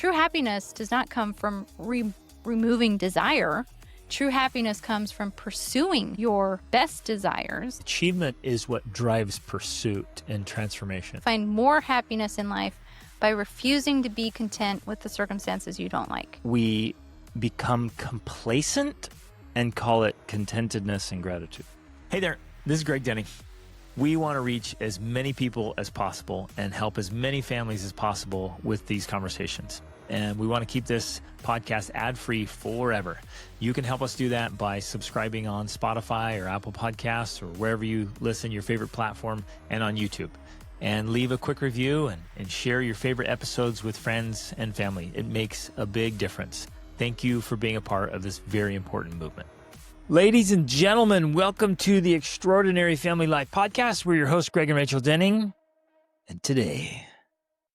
True happiness does not come from removing desire. True happiness comes from pursuing your best desires. Achievement is what drives pursuit and transformation. Find more happiness in life by refusing to be content with the circumstances you don't like. We become complacent and call it contentedness and gratitude. Hey there, this is Greg Denning. We want to reach as many people as possible and help as many families as possible with these conversations. And we want to keep this podcast ad-free forever. You can help us do that by subscribing on Spotify or Apple Podcasts or wherever you listen, your favorite platform, and on YouTube. And leave a quick review and share your favorite episodes with friends and family. It makes a big difference. Thank you for being a part of this very important movement. Ladies and gentlemen, welcome to the Extraordinary Family Life Podcast. We're your hosts, Greg and Rachel Denning. And today,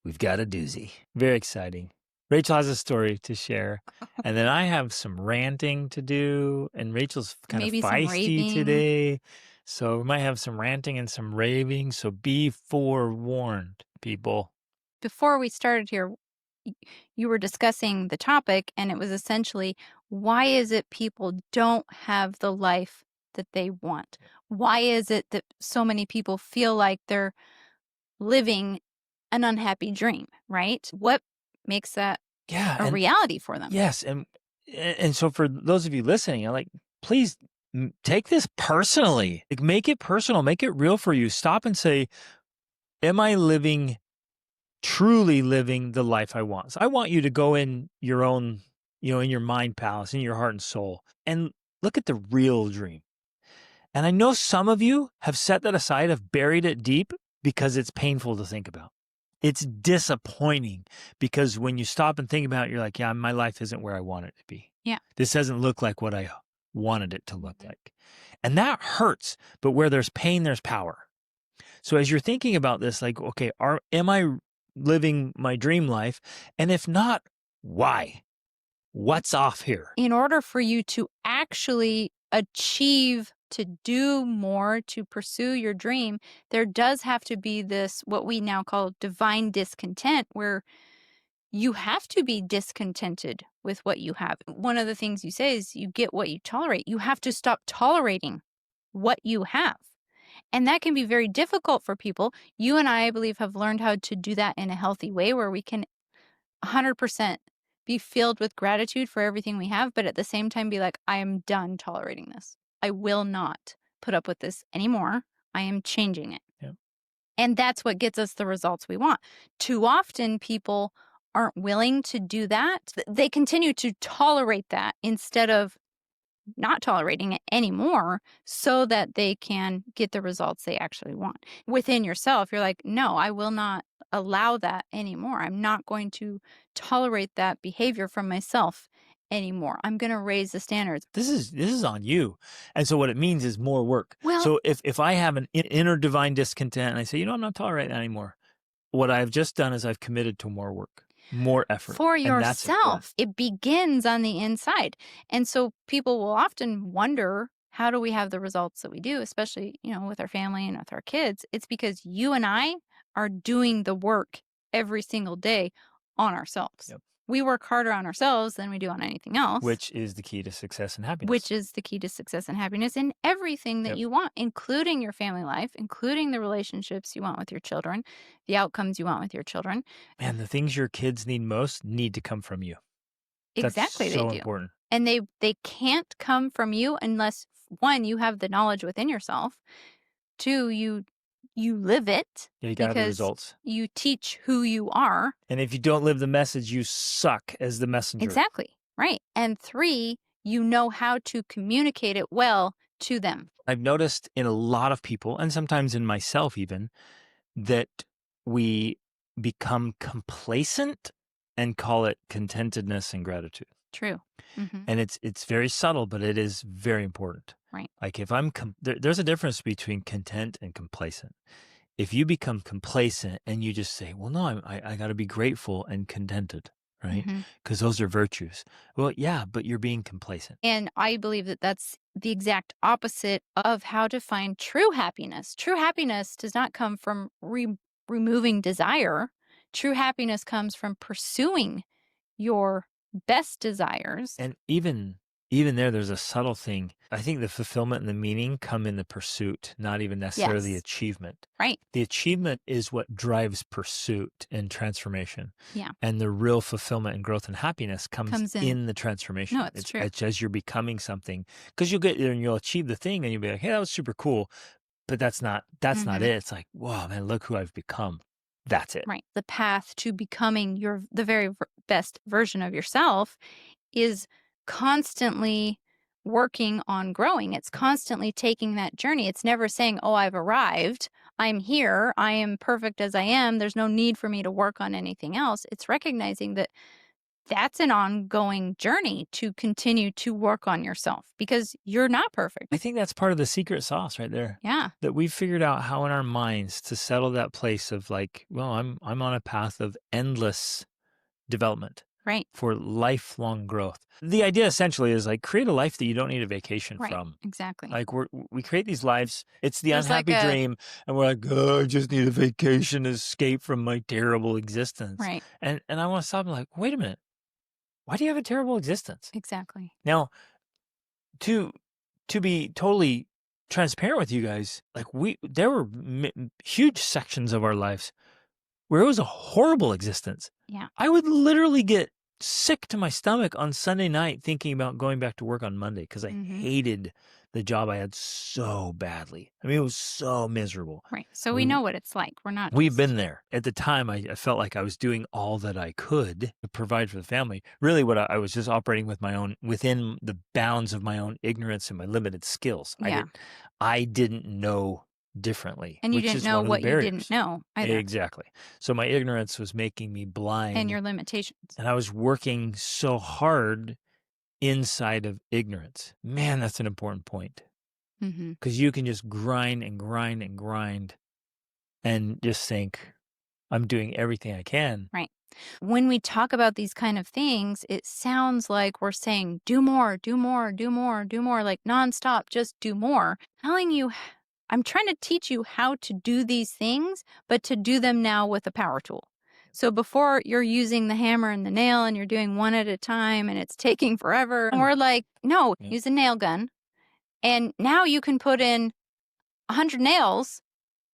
we've got a doozy. Very exciting. Rachel has a story to share. And then I have some ranting to do. And Rachel's kind of feisty today. So we might have some ranting and some raving. So be forewarned, people. Before we started here, you were discussing the topic, and it was essentially, why is it people don't have the life that they want? Why is it that so many people feel like they're living an unhappy dream, right? What makes that a reality for them? Yes. And so for those of you listening, I'm like, please take this personally. Like, make it personal, make it real for you. Stop and say, am I truly living the life I want? So I want you to go in your own, in your mind palace, in your heart and soul, and look at the real dream. And I know some of you have set that aside, have buried it deep because it's painful to think about. It's disappointing because when you stop and think about it, you're like, yeah, my life isn't where I want it to be. Yeah. This doesn't look like what I wanted it to look like. And that hurts. But where there's pain, there's power. So as you're thinking about this, like, okay, am I living my dream life? And if not, why? What's off here? In order for you to actually achieve, to do more, to pursue your dream, there does have to be this, what we now call divine discontent, where you have to be discontented with what you have. One of the things you say is you get what you tolerate. You have to stop tolerating what you have. And that can be very difficult for people. You and I believe, have learned how to do that in a healthy way where we can 100% be filled with gratitude for everything we have, but at the same time be like, I am done tolerating this. I will not put up with this anymore. I am changing it. Yeah. And that's what gets us the results we want. Too often people aren't willing to do that. They continue to tolerate that instead of not tolerating it anymore so that they can get the results they actually want. Within yourself, you're like, no, I will not allow that anymore. I'm not going to tolerate that behavior from myself anymore. I'm going to raise the standards. This is on you. And so what it means is more work. Well, so if I have an inner divine discontent and I say, I'm not tolerating that anymore, what I've just done is I've committed to more work, more effort. For yourself. It begins on the inside. And so people will often wonder, how do we have the results that we do, especially, with our family and with our kids? It's because you and I are doing the work every single day on ourselves. Yep. We work harder on ourselves than we do on anything else. Which is the key to success and happiness. Which is the key to success and happiness in everything that you want, including your family life, including the relationships you want with your children, the outcomes you want with your children. Man, the things your kids need most need to come from you. Exactly, That's so they do. Important. And they can't come from you unless, one, you have the knowledge within yourself. Two, you live it. Yeah, you got the results. You teach who you are. And if you don't live the message, you suck as the messenger. Exactly. Right. And three, you know how to communicate it well to them. I've noticed in a lot of people, and sometimes in myself even, that we become complacent and call it contentedness and gratitude. True. Mm-hmm. And it's very subtle, but it is very important. Right. Like if I'm, there's a difference between content and complacent. If you become complacent and you just say, well, no, I got to be grateful and contented, right? Because those are virtues. Well, yeah, but you're being complacent. And I believe that that's the exact opposite of how to find true happiness. True happiness does not come from removing desire. True happiness comes from pursuing your best desires. And even there's a subtle thing. I think the fulfillment and the meaning come in the pursuit, not even necessarily the Yes. achievement. Right. The achievement is what drives pursuit and transformation. Yeah. And the real fulfillment and growth and happiness Comes comes in. in the transformation. No, it's true. It's as you're becoming something, because you'll get there and you'll achieve the thing and you'll be like, hey, that was super cool. But that's not it. It's like, wow, man, look who I've become. That's it. Right. The path to becoming the very best version of yourself is constantly working on growing. It's constantly taking that journey. It's never saying, oh, I've arrived. I'm here. I am perfect as I am. There's no need for me to work on anything else. It's recognizing that that's an ongoing journey to continue to work on yourself because you're not perfect. I think that's part of the secret sauce right there. Yeah. That we've figured out how in our minds to settle that place of like, well, I'm on a path of endless development. Right. For lifelong growth. The idea essentially is like create a life that you don't need a vacation Right. from. Exactly. Like we create these lives. It's the There's unhappy like dream, and we're like, oh, I just need a vacation, escape from my terrible existence. Right. And I want to stop and like, wait a minute, why do you have a terrible existence? Exactly. Now, to be totally transparent with you guys, like there were huge sections of our lives where it was a horrible existence. Yeah. I would literally get sick to my stomach on Sunday night thinking about going back to work on Monday because I hated the job I had so badly. I mean, it was so miserable. Right. So we know what it's like. We've been there. At the time, I felt like I was doing all that I could to provide for the family. Really, what I was just operating within the bounds of my own ignorance and my limited skills. Yeah. I didn't know differently. And you which didn't is know one of the what you didn't barriers. know either. Exactly. So my ignorance was making me blind. And your limitations. And I was working so hard inside of ignorance. Man, that's an important point. Because you can just grind and grind and grind and just think, I'm doing everything I can. Right. When we talk about these kind of things, it sounds like we're saying, do more, do more, do more, do more, like nonstop, just do more. Telling you, I'm trying to teach you how to do these things, but to do them now with a power tool. So before you're using the hammer and the nail and you're doing one at a time and it's taking forever, and we're like, no, use a nail gun. And now you can put in 100 nails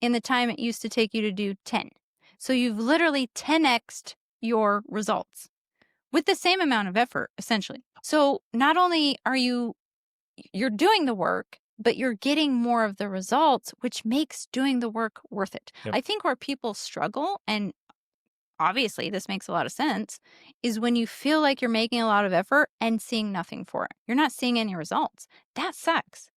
in the time it used to take you to do 10. So you've literally 10x'd your results with the same amount of effort, essentially. So not only are you're doing the work, but you're getting more of the results, which makes doing the work worth it. Yep. I think where people struggle, and obviously this makes a lot of sense, is when you feel like you're making a lot of effort and seeing nothing for it. You're not seeing any results. That sucks.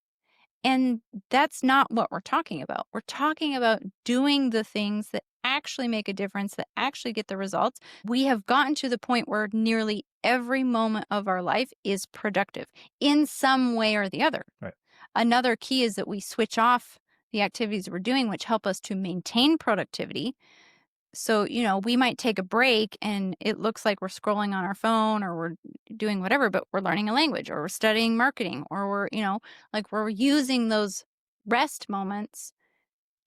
And that's not what we're talking about. We're talking about doing the things that actually make a difference, that actually get the results. We have gotten to the point where nearly every moment of our life is productive in some way or the other. Right. Another key is that we switch off the activities we're doing, which help us to maintain productivity. So, we might take a break and it looks like we're scrolling on our phone or we're doing whatever, but we're learning a language or we're studying marketing or we're using those rest moments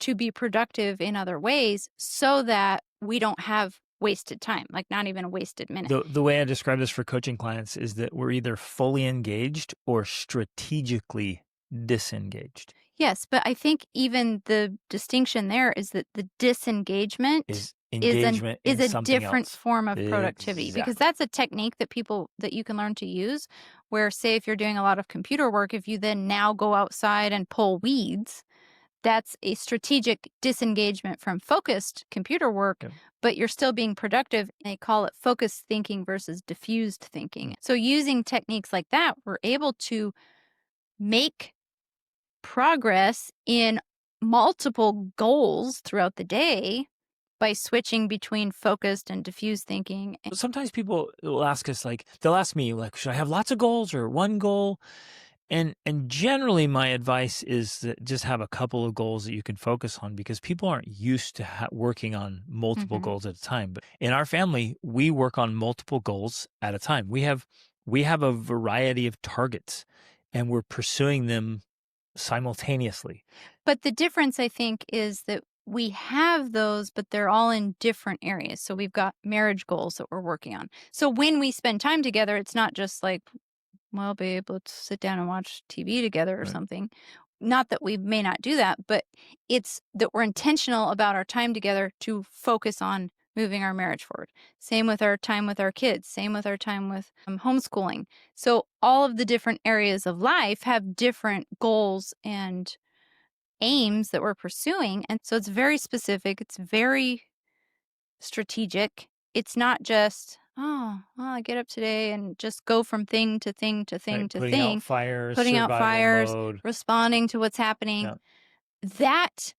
to be productive in other ways so that we don't have wasted time, like not even a wasted minute. The way I describe this for coaching clients is that we're either fully engaged or strategically disengaged. Yes, but I think even the distinction there is that the disengagement is a different form of productivity, because that's a technique that you can learn to use where, say, if you're doing a lot of computer work, if you then now go outside and pull weeds, that's a strategic disengagement from focused computer work, but you're still being productive. They call it focused thinking versus diffused thinking. So using techniques like that, we're able to make progress in multiple goals throughout the day by switching between focused and diffused thinking. Sometimes people will ask us, they'll ask me, should I have lots of goals or one goal? And generally my advice is that just have a couple of goals that you can focus on, because people aren't used to working on multiple goals at a time. But in our family, we work on multiple goals at a time. We have a variety of targets and we're pursuing them simultaneously. But the difference, I think, is that we have those, but they're all in different areas. So we've got marriage goals that we're working on. So when we spend time together, it's not just like, well, babe, let's sit down and watch TV together or Right. something. Not that we may not do that, but it's that we're intentional about our time together to focus on moving our marriage forward. Same with our time with our kids, same with our time with homeschooling. So all of the different areas of life have different goals and aims that we're pursuing. And so it's very specific, it's very strategic. It's not just, oh, well, I get up today and just go from thing to thing to thing Right. to Putting out thing, fires, putting out survival fires, mode. responding to what's happening. Yeah. That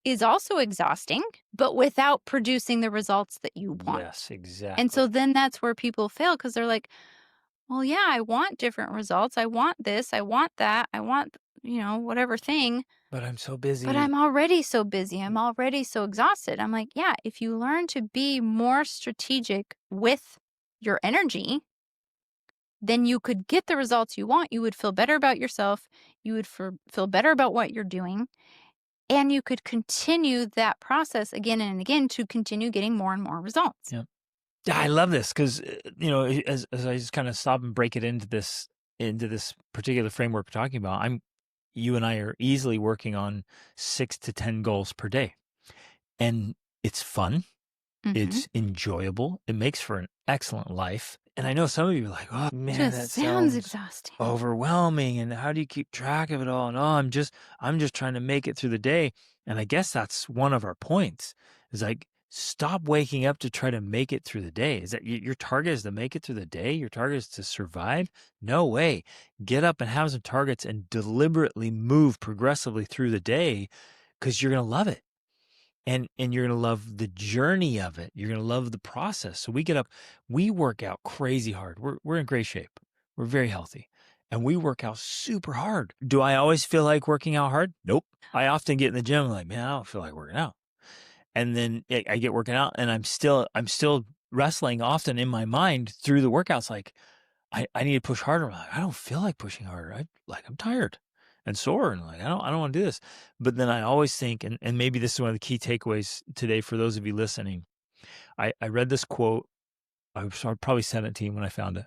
is also exhausting, but without producing the results that you want. Yes, And so exactly. then that's where people fail because they're like, well, yeah, I want different results. I want this. I want that. I want, whatever thing. But I'm so But busy. I'm already so busy. I'm already so exhausted. I'm like, yeah, if you learn to be more strategic with your energy, then you could get the results you want. You would feel better about yourself. You would feel better about what you're doing. And you could continue that process again and again to continue getting more and more results. Yeah. Yeah, I love this because as I just kind of stop and break it into this particular framework we're talking about, you and I are easily working on 6 to 10 goals per day, and it's fun, Hmm. it's enjoyable, it makes for an excellent life. And I know some of you are like, oh man, that Just sounds sounds exhausting. overwhelming, and how do you keep track of it all? And I'm just trying to make it through the day. And I guess that's one of our points is like, stop waking up to try to make it through the day. Is that your target is to make it through the day? Your target is to survive? No way. Get up and have some targets and deliberately move progressively through the day because you're going to love it. And you're going to love the journey of it. You're going to love the process. So we get up, we work out crazy hard. We're in great shape. We're very healthy. And we work out super hard. Do I always feel like working out hard? Nope. I often get in the gym like, man, I don't feel like working out. And then I get working out and I'm still wrestling often in my mind through the workouts. Like I need to push harder. I'm like, I don't feel like pushing harder. I'm tired and sore. And like, I don't want to do this. But then I always think, and maybe this is one of the key takeaways today for those of you listening. I read this quote. I was probably 17 when I found it.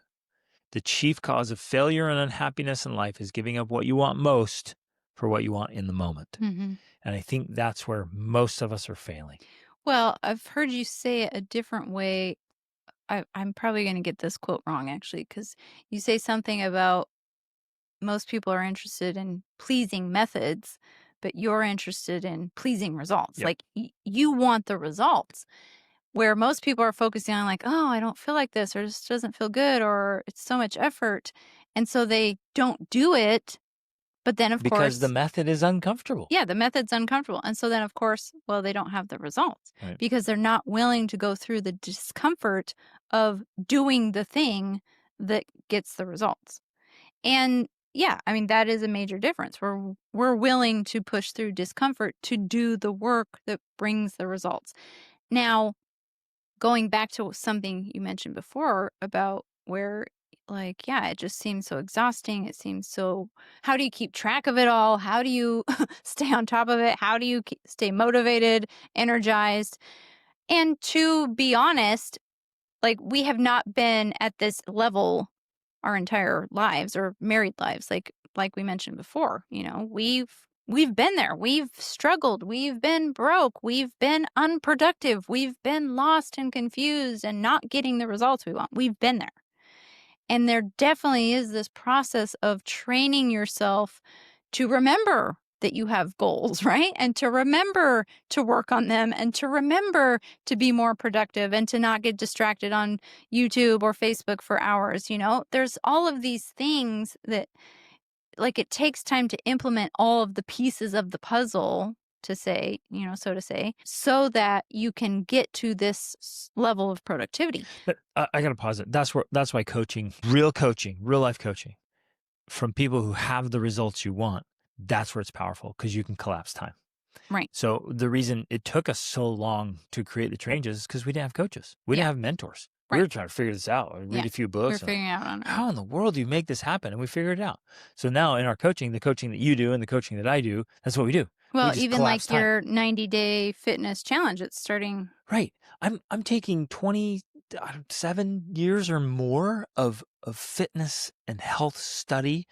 The chief cause of failure and unhappiness in life is giving up what you want most for what you want in the moment. Hmm. And I think that's where most of us are failing. Well, I've heard you say it a different way. I'm probably going to get this quote wrong, actually, because you say something about most people are interested in pleasing methods, but you're interested in pleasing results. Yep. Like you want the results, where most people are focusing on, like, oh, I don't feel like this, or this doesn't feel good, or it's so much effort. And so they don't do it. But then, of Because the course, method is uncomfortable. yeah, the method's uncomfortable. And so then, of course, well, they don't have the results Right. because they're not willing to go through the discomfort of doing the thing that gets the results. And yeah, I mean, that is a major difference. We're willing to push through discomfort to do the work that brings the results. Now, going back to something you mentioned before about where, like, yeah, it just seems so exhausting. It seems so, how do you keep track of it all? How do you stay on top of it? How do you stay motivated, energized? And to be honest, like, we have not been at this level our entire lives or married lives. Like we mentioned before, we've been there. We've struggled. We've been broke. We've been unproductive. We've been lost and confused and not getting the results we want. We've been there. And there definitely is this process of training yourself to remember that you have goals, right? And to remember to work on them and to remember to be more productive and to not get distracted on YouTube or Facebook for hours. There's all of these things that, like, it takes time to implement all of the pieces of the puzzle, to say, so to say, so that you can get to this level of productivity. But I got to pause it. That's why coaching, real life coaching from people who have the results you want, that's where it's powerful because you can collapse time. Right. So the reason it took us so long to create the changes is because we didn't have coaches. We didn't Yeah. have mentors. We Right. were trying to figure this out. We read Yeah. a few We're books and figuring it out on our how own. in the world do you make this happen? And we figured it out. So now in our coaching, the coaching that you do and the coaching that I do, that's what we do. We Well, just even collapse like time. your 90-day fitness challenge, it's starting. Right. I'm taking 27 years or more of fitness and health study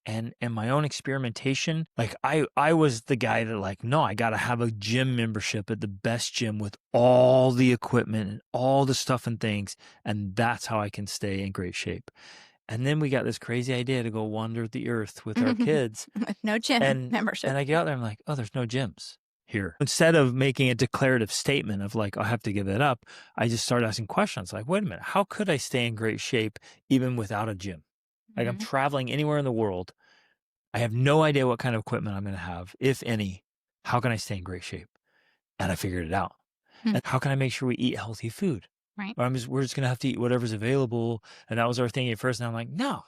and my own experimentation. Like I was the guy that like, no, I got to have a gym membership at the best gym with all the equipment and all the stuff and things. And that's how I can stay in great shape. And then we got this crazy idea to go wander the earth with our kids. With no gym And membership. I get out there, I'm like, oh, there's no gyms here. Instead of making a declarative statement of like, I have to give that up, I just started asking questions like, wait a minute, how could I stay in great shape even without a gym? Like I'm Mhm. traveling anywhere in the world. I have no idea what kind of equipment I'm going to have, if any. How can I stay in great shape? And I figured it out. Hmm. And how can I make sure we eat healthy food? Right. Or we're just going to have to eat whatever's available. And that was our thing at first. And I'm like, no,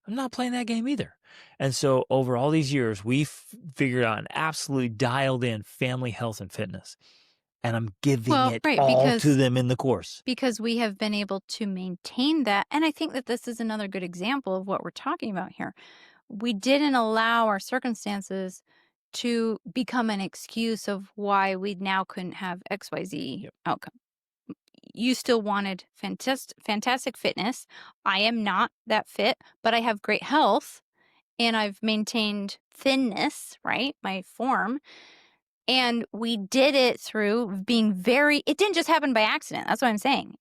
I'm not playing that game either. And so over all these years, we figured out and absolutely dialed in family health and fitness. And I'm giving Well, it right, all to them in the course. because we have been able to maintain that. And I think that this is another good example of what we're talking about here. We didn't allow our circumstances to become an excuse of why we now couldn't have XYZ Yep. outcome. You still wanted fantastic fitness. I am not that fit, but I have great health and I've maintained thinness, right? My form. And we did it through being it didn't just happen by accident. That's what I'm saying.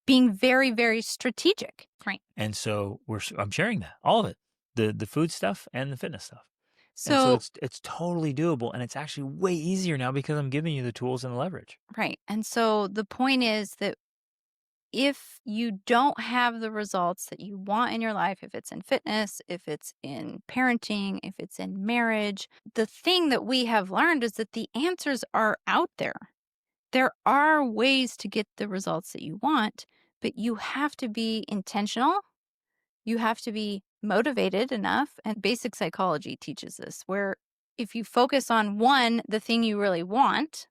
Being very, very strategic. Right. And so I'm sharing that, all of it, the food stuff and the fitness stuff. And so So, it's totally doable. And it's actually way easier now because I'm giving you the tools and the leverage. right. And so the point is that if you don't have the results that you want in your life, if it's in fitness, if it's in parenting, if it's in marriage, the thing that we have learned is that the answers are out there. There are ways to get the results that you want, but you have to be intentional. You have to be motivated enough. And basic psychology teaches this, where if you focus on the thing you really want,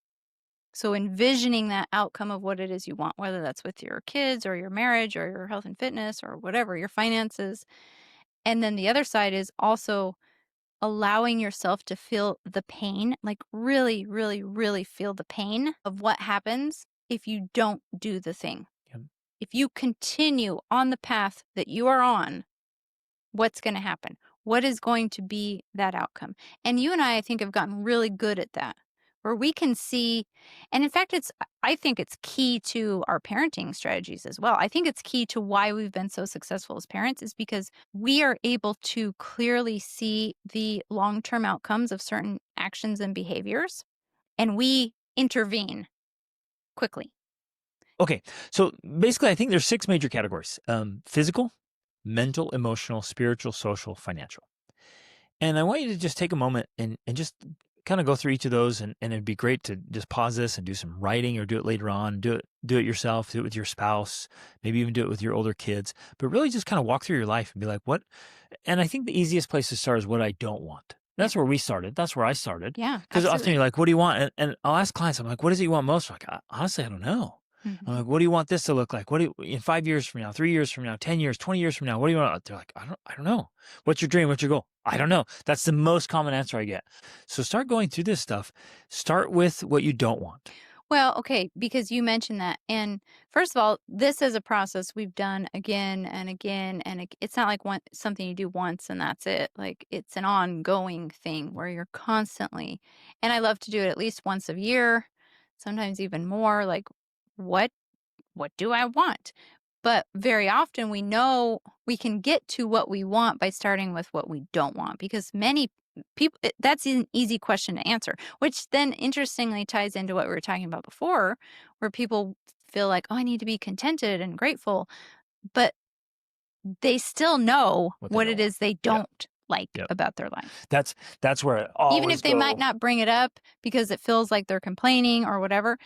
so envisioning that outcome of what it is you want, whether that's with your kids or your marriage or your health and fitness or whatever, your finances. And then the other side is also allowing yourself to feel the pain, like really, really, really feel the pain of what happens if you don't do the thing. Yep. If you continue on the path that you are on, what's going to happen? What is going to be that outcome? And you and I think, have gotten really good at that, where we can see, and in fact, I think it's key to our parenting strategies as well. I think it's key to why we've been so successful as parents is because we are able to clearly see the long-term outcomes of certain actions and behaviors, and we intervene quickly. Okay. So basically, I think there's 6 major categories: physical, mental, emotional, spiritual, social, financial. And I want you to just take a moment and just kind of go through each of those. And it'd be great to just pause this and do some writing or do it later on. Do it yourself, do it with your spouse, maybe even do it with your older kids. But really just kind of walk through your life and be like, what? And I think the easiest place to start is what I don't want. That's where we started. That's where I started. Yeah, Because often absolutely. you're like, what do you want? And I'll ask clients, I'm like, what is it you want most? They're like, honestly, I don't know. I'm Mhm. like, what do you want this to look like? What do you, in 5 years from now, 3 years from now, 10 years, 20 years from now, what do you want? They're like, I don't know. What's your dream? What's your goal? I don't know. That's the most common answer I get. So start going through this stuff. Start with what you don't want. Well, okay, because you mentioned that. And first of all, this is a process we've done again and again. And it's not like something you do once and that's it. Like it's an ongoing thing where you're constantly, and I love to do it at least once a year, sometimes even more. Like, what do I want? But very often we know we can get to what we want by starting with what we don't want, because many people, that's an easy question to answer, which then interestingly ties into what we were talking about before, where people feel like, oh, I need to be contented and grateful, but they still know What they what don't it want. is they don't like Yep. about their life. That's where I Even always if they might go. not bring it up because it feels like they're complaining or whatever,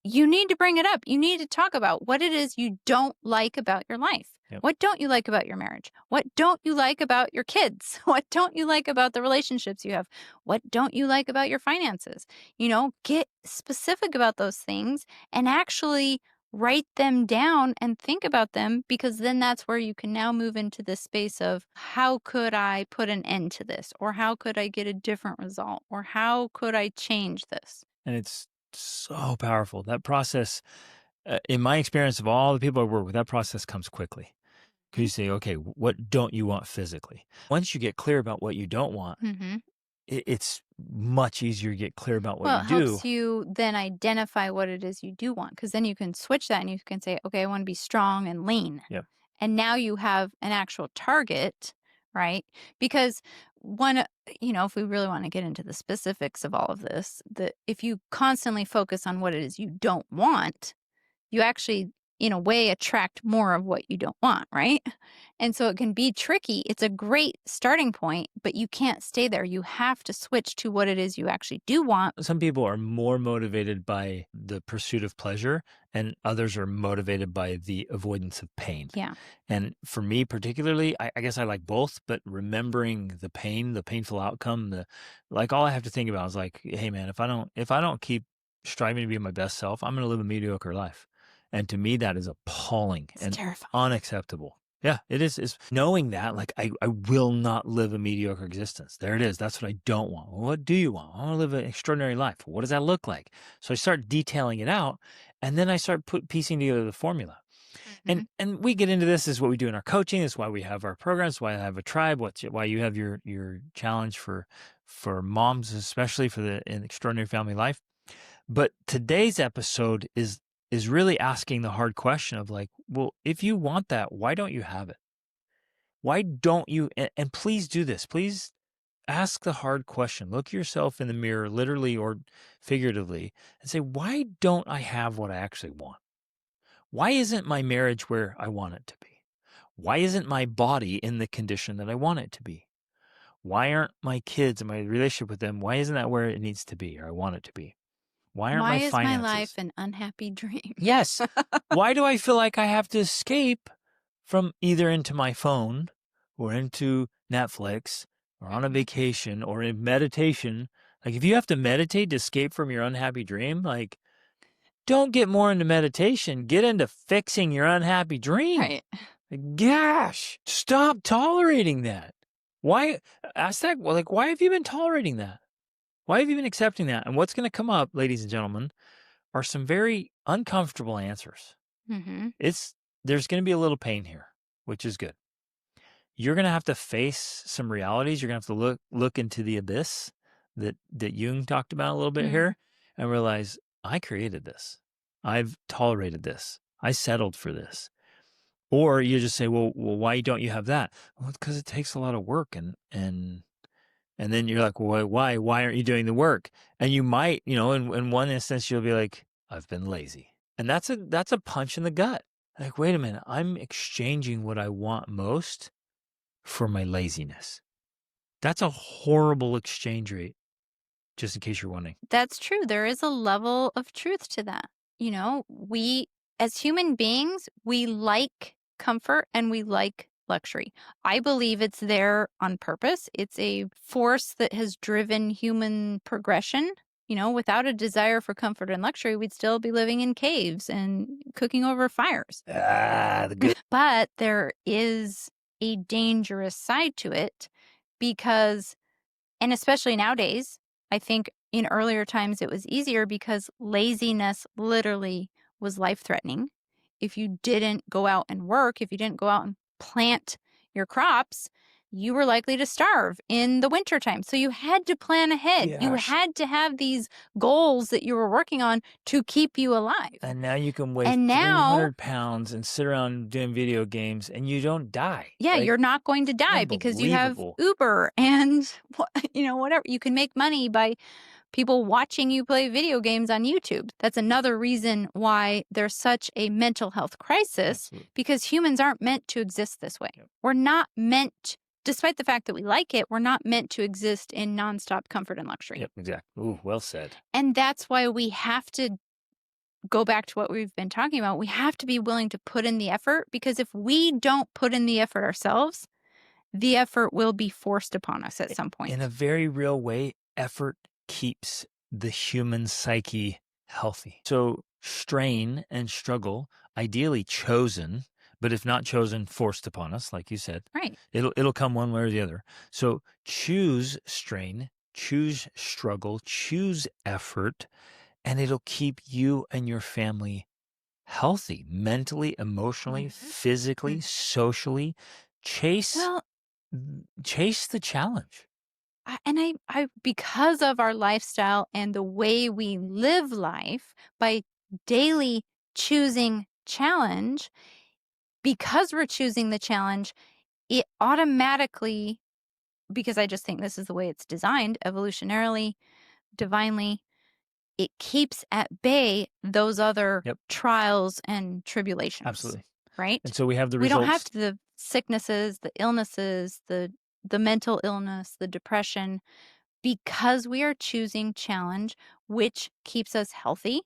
you need to bring it up. You need to talk about what it is you don't like about your life. Yep. What don't you like about your marriage? What don't you like about your kids? What don't you like about the relationships you have? What don't you like about your finances? Get specific about those things and actually write them down and think about them, because then that's where you can now move into the space of, how could I put an end to this? Or how could I get a different result? Or how could I change this? And it's so powerful. That process, in my experience of all the people I work with, that process comes quickly. Because you say, okay, what don't you want physically? Once you get clear about what you don't want, Mm-hmm. it's much easier to get clear about what Well, you it do. helps you then identify what it is you do want, because then you can switch that and you can say, okay, I want to be strong and lean. Yep. And now you have an actual target, right? Because if we really want to get into the specifics of all of this, that if you constantly focus on what it is you don't want, you actually, in a way, attract more of what you don't want, right? And so it can be tricky. It's a great starting point, but you can't stay there. You have to switch to what it is you actually do want. Some people are more motivated by the pursuit of pleasure, and others are motivated by the avoidance of pain. Yeah. And for me particularly, I guess I like both, but remembering the pain, the painful outcome, all I have to think about is like, hey man, if I don't keep striving to be my best self, I'm going to live a mediocre life. And to me, that is appalling It's and terrifying. unacceptable. Yeah, it is. Is knowing that, like, I will not live a mediocre existence. There it is. That's what I don't want. Well, what do you want? I want to live an extraordinary life. What does that look like? So I start detailing it out, and then I start piecing together the formula. Mhm. And we get into this is what we do in our coaching. This is why we have our programs. Why I have a tribe. Why you have your challenge for moms, especially for an extraordinary family life. But today's episode is really asking the hard question of like, well, if you want that, why don't you have it? Why don't you? And please do this. Please ask the hard question. Look yourself in the mirror, literally or figuratively, and say, why don't I have what I actually want? Why isn't my marriage where I want it to be? Why isn't my body in the condition that I want it to be? Why aren't my kids and my relationship with them, why isn't that where it needs to be or I want it to be? Why aren't Why my is my life finances? an unhappy dream? Yes. Why do I feel like I have to escape from either into my phone or into Netflix or on a Mhm. vacation or in meditation? Like, if you have to meditate to escape from your unhappy dream, like, don't get more into meditation. Get into fixing your unhappy dream. Right. Like, gosh, stop tolerating that. Why? Ask that. Well, like, why have you been tolerating that? Why have you been accepting that? And what's going to come up, ladies and gentlemen, are some very uncomfortable answers. Mm-hmm. There's going to be a little pain here, which is good. You're going to have to face some realities. You're going to have to look into the abyss that Jung talked about a little bit Mm. here and realize I created this. I've tolerated this. I settled for this. Or you just say, well, why don't you have that? Well, it's because it takes a lot of work and then you're like, well, why aren't you doing the work? And you might, in one instance, you'll be like, I've been lazy. And that's a punch in the gut. Like, wait a minute, I'm exchanging what I want most for my laziness. That's a horrible exchange rate, just in case you're wondering. That's true. There is a level of truth to that. We, as human beings, we like comfort and we like luxury. I believe it's there on purpose. It's a force that has driven human progression. Without a desire for comfort and luxury, we'd still be living in caves and cooking over fires. The good. But there is a dangerous side to it, because, and especially nowadays, I think in earlier times it was easier because laziness literally was life threatening. If you didn't go out and work, if you didn't go out and plant your crops, you were likely to starve in the wintertime. So you had to plan ahead. You Gosh. had to have these goals that you were working on to keep you alive. And now you can weigh And now, 300 pounds and sit around doing video games and you don't die. yeah, Like, you're not going to die because you have unbelievable. Uber and, whatever. You can make money by people watching you play video games on YouTube. That's another reason why there's such a mental health crisis, Absolutely. because humans aren't meant to exist this way. Yep. We're not meant, despite the fact that we like it, we're not meant to exist in nonstop comfort and luxury. Yep, exactly. Ooh, well said. And that's why we have to go back to what we've been talking about. We have to be willing to put in the effort, because if we don't put in the effort ourselves, the effort will be forced upon us at some point. In a very real way, effort keeps the human psyche healthy. So strain and struggle, ideally chosen, but if not chosen, forced upon us, like you said. Right. It'll come one way or the other. So choose strain, choose struggle, choose effort, and it'll keep you and your family healthy, mentally, emotionally, physically, socially. Chase Well, chase the challenge. I because of our lifestyle and the way we live life by daily choosing challenge, because we're choosing the challenge, it automatically, because I just think this is the way it's designed evolutionarily, divinely, it keeps at bay those other Yep. trials and tribulations. Absolutely. Right? And so we have the We don't have results. the sicknesses, the illnesses, the mental illness, the depression, because we are choosing challenge, which keeps us healthy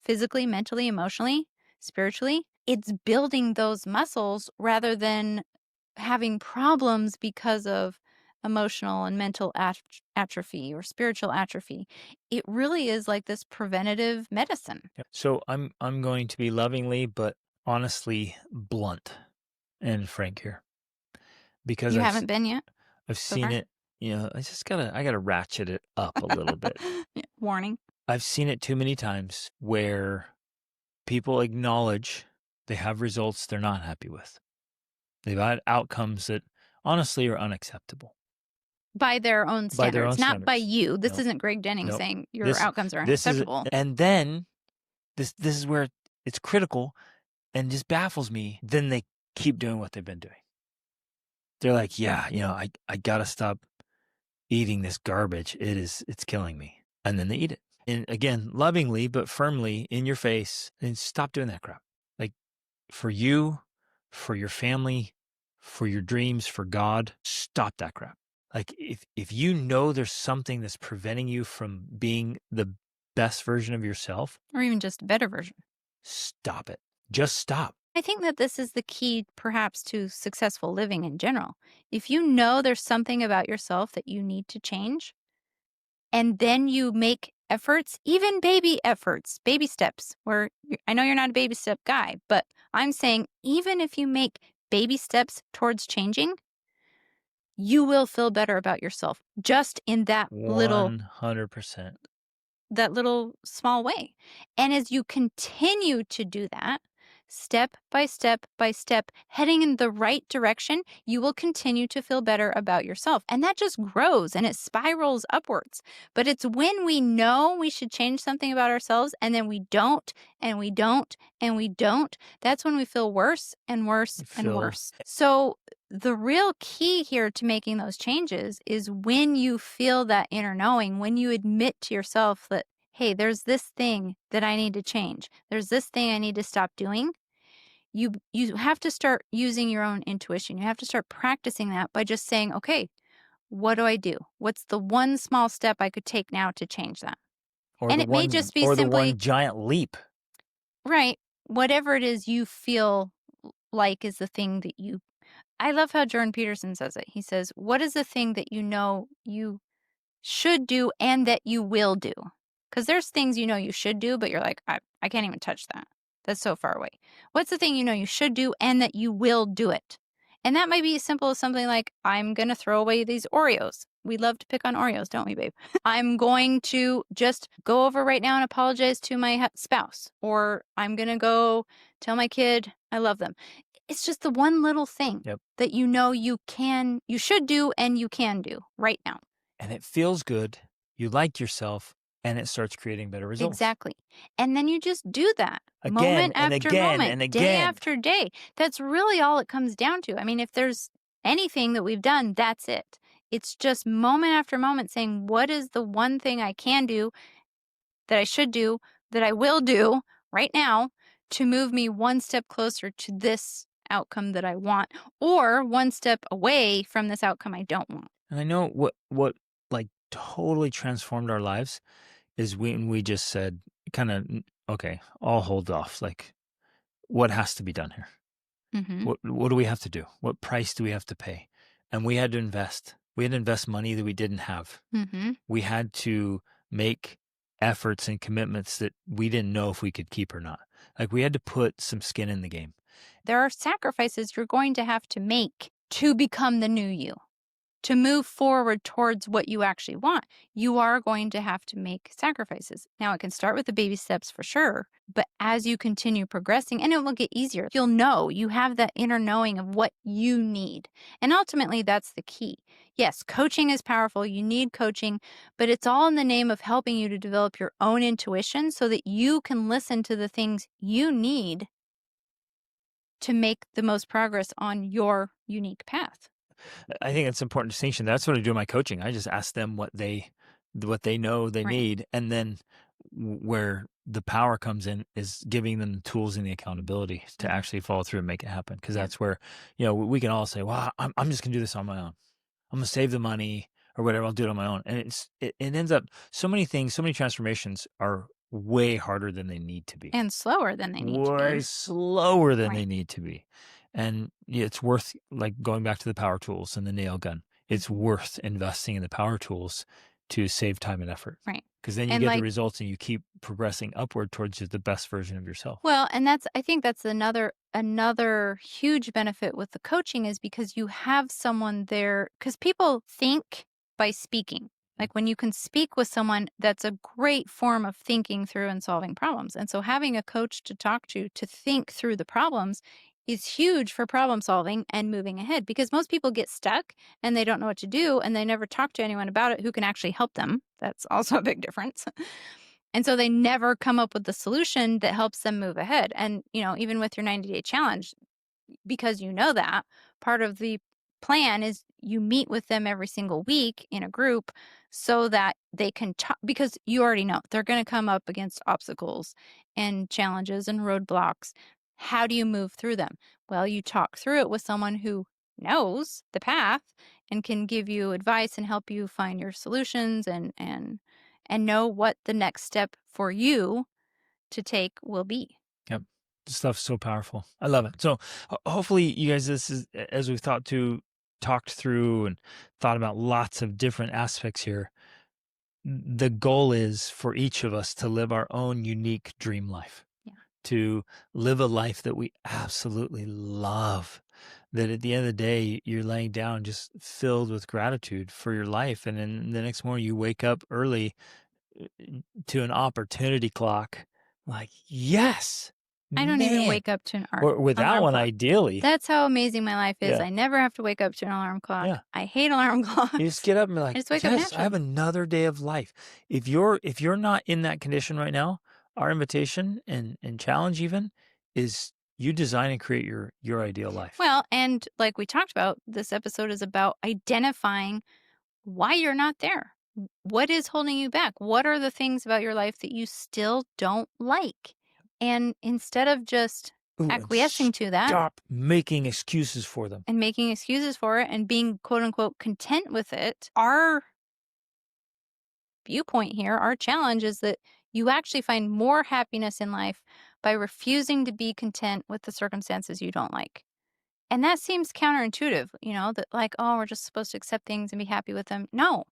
physically, mentally, emotionally, spiritually. It's building those muscles rather than having problems because of emotional and mental atrophy or spiritual atrophy. It really is like this preventative medicine. Yep. So I'm going to be lovingly but honestly blunt and frank here because You haven't been yet I've so seen far? it. I gotta ratchet it up a little bit. Yeah, warning. I've seen it too many times where people acknowledge they have results they're not happy with. They've had outcomes that honestly are unacceptable By their own by their own standards, not by standards. you. This No, isn't Greg Denning no. saying your This outcomes are this is unacceptable. and then this is where it's critical and just baffles me. Then they keep doing what they've been doing. They're like, yeah, I gotta stop eating this garbage. It's killing me. And then they eat it. And again, lovingly but firmly in your face, and stop doing that crap. Like for you, for your family, for your dreams, for God, stop that crap. Like if you know there's something that's preventing you from being the best version of yourself, Or even just a better version. stop it. Just stop. I think that this is the key, perhaps, to successful living in general. If you know there's something about yourself that you need to change, and then you make efforts, even baby efforts, baby steps, where I know you're not a baby step guy, but I'm saying even if you make baby steps towards changing, you will feel better about yourself just in that little 100%. small way. And as you continue to do that, step by step by step, heading in the right direction, you will continue to feel better about yourself. And that just grows and it spirals upwards. But it's when we know we should change something about ourselves and then we don't, and we don't, and we don't, that's when we feel worse and worse and worse. So the real key here to making those changes is when you feel that inner knowing, when you admit to yourself that, hey, there's this thing that I need to change. There's this thing I need to stop doing. You have to start using your own intuition. You have to start practicing that by just saying, okay, what do I do? What's the one small step I could take now to change that? Or And the it may one just be or the simply, one giant leap. right, whatever it is you feel like is the thing that you. I love how Jordan Peterson says it. He says, what is the thing that you know you should do and that you will do? Because there's things you know you should do, but you're like, I can't even touch that. That's so far away. What's the thing you know you should do and that you will do it? And that might be as simple as something like, I'm going to throw away these Oreos. We love to pick on Oreos, don't we, babe? I'm going to just go over right now and apologize to my spouse. Or I'm going to go tell my kid I love them. It's just the one little thing that you know you should do and you can do right now. And it feels good. You like yourself, and it starts creating better results. Exactly. And then you just do that Again moment and after again moment, and day again. after day. That's really all it comes down to. I mean, if there's anything that we've done, that's it. It's just moment after moment saying, what is the one thing I can do, that I should do, that I will do right now to move me one step closer to this outcome that I want, or one step away from this outcome I don't want. And I know what like totally transformed our lives is when we just said, kind of, okay, I'll hold off. Like, what has to be done here? Mm-hmm. What do we have to do? What price do we have to pay? And we had to invest. We had to invest money that we didn't have. Mm-hmm. We had to make efforts and commitments that we didn't know if we could keep or not. Like we had to put some skin in the game. There are sacrifices you're going to have to make to become the new you. To move forward towards what you actually want, you are going to have to make sacrifices. Now, it can start with the baby steps for sure, but as you continue progressing, and it will get easier, you'll know, you have that inner knowing of what you need. And ultimately, that's the key. Yes, coaching is powerful. You need coaching, but it's all in the name of helping you to develop your own intuition so that you can listen to the things you need to make the most progress on your unique path. I think it's an important distinction. That's what I do in my coaching. I just ask them what they know they Right. need, and then where the power comes in is giving them the tools and the accountability to Mhm. actually follow through and make it happen. Because Yeah. that's where we can all say, "Well, I'm just gonna do this on my own. I'm gonna save the money or whatever. I'll do it on my own." And it ends up so many things, so many transformations are way harder than they need to be. And slower than they need to Way be. slower than they Right. need to be. And it's worth, like, going back to the power tools and the nail gun. It's Mhm. worth investing in the power tools to save time and effort, Right. because then you And get the like, results and you keep progressing upward towards the best version of yourself. well, and I think that's another huge benefit with the coaching is because you have someone there because people think by speaking. Like when you can speak with someone, that's a great form of thinking through and solving problems. And so having a coach to talk to think through the problems is huge for problem solving and moving ahead because most people get stuck and they don't know what to do and they never talk to anyone about it who can actually help them. That's also a big difference. And so they never come up with the solution that helps them move ahead. And, even with your 90-day challenge, because you know that, part of the plan is you meet with them every single week in a group so that they can talk because you already know they're going to come up against obstacles and challenges and roadblocks. How do you move through them? Well, you talk through it with someone who knows the path and can give you advice and help you find your solutions and know what the next step for you to take will be. Yep. This stuff's so powerful. I love it. So hopefully you guys, this is, as we've talked through and thought about lots of different aspects here. The goal is for each of us to live our own unique dream life, Yeah. to live a life that we absolutely love. That at the end of the day, you're laying down just filled with gratitude for your life. And then the next morning, you wake up early uh, to an opportunity clock, like, yes, I don't even man, wake up to an or without alarm one, clock. ideally. That's how amazing my life is. Yeah. I never have to wake up to an alarm clock. Yeah. I hate alarm You just clocks. get up and be I like, just wake up "Yes, I have naturally. another day of life." If you're not in that condition right now, our invitation and challenge even is you design and create your ideal life. Well, and like we talked about, this episode is about identifying why you're not there. What is holding you back? What are the things about your life that you still don't like? And instead of just Ooh, and acquiescing to that stop making excuses for them. and making excuses for it and being quote unquote content with it, our viewpoint here, our challenge is that you actually find more happiness in life by refusing to be content with the circumstances you don't like. And that seems counterintuitive, that like, oh, we're just supposed to accept things and be happy with them. No,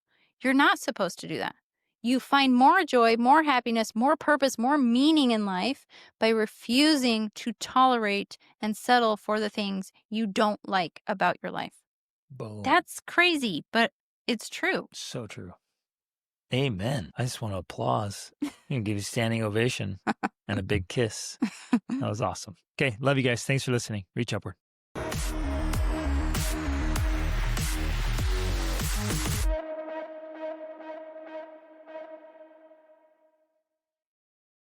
you're not supposed to do that. You find more joy, more happiness, more purpose, more meaning in life by refusing to tolerate and settle for the things you don't like about your life. Boom. That's crazy, but it's true. So true. Amen. I just want to applause and give you a standing ovation and a big kiss. That was awesome. Okay, love you guys. Thanks for listening. Reach upward.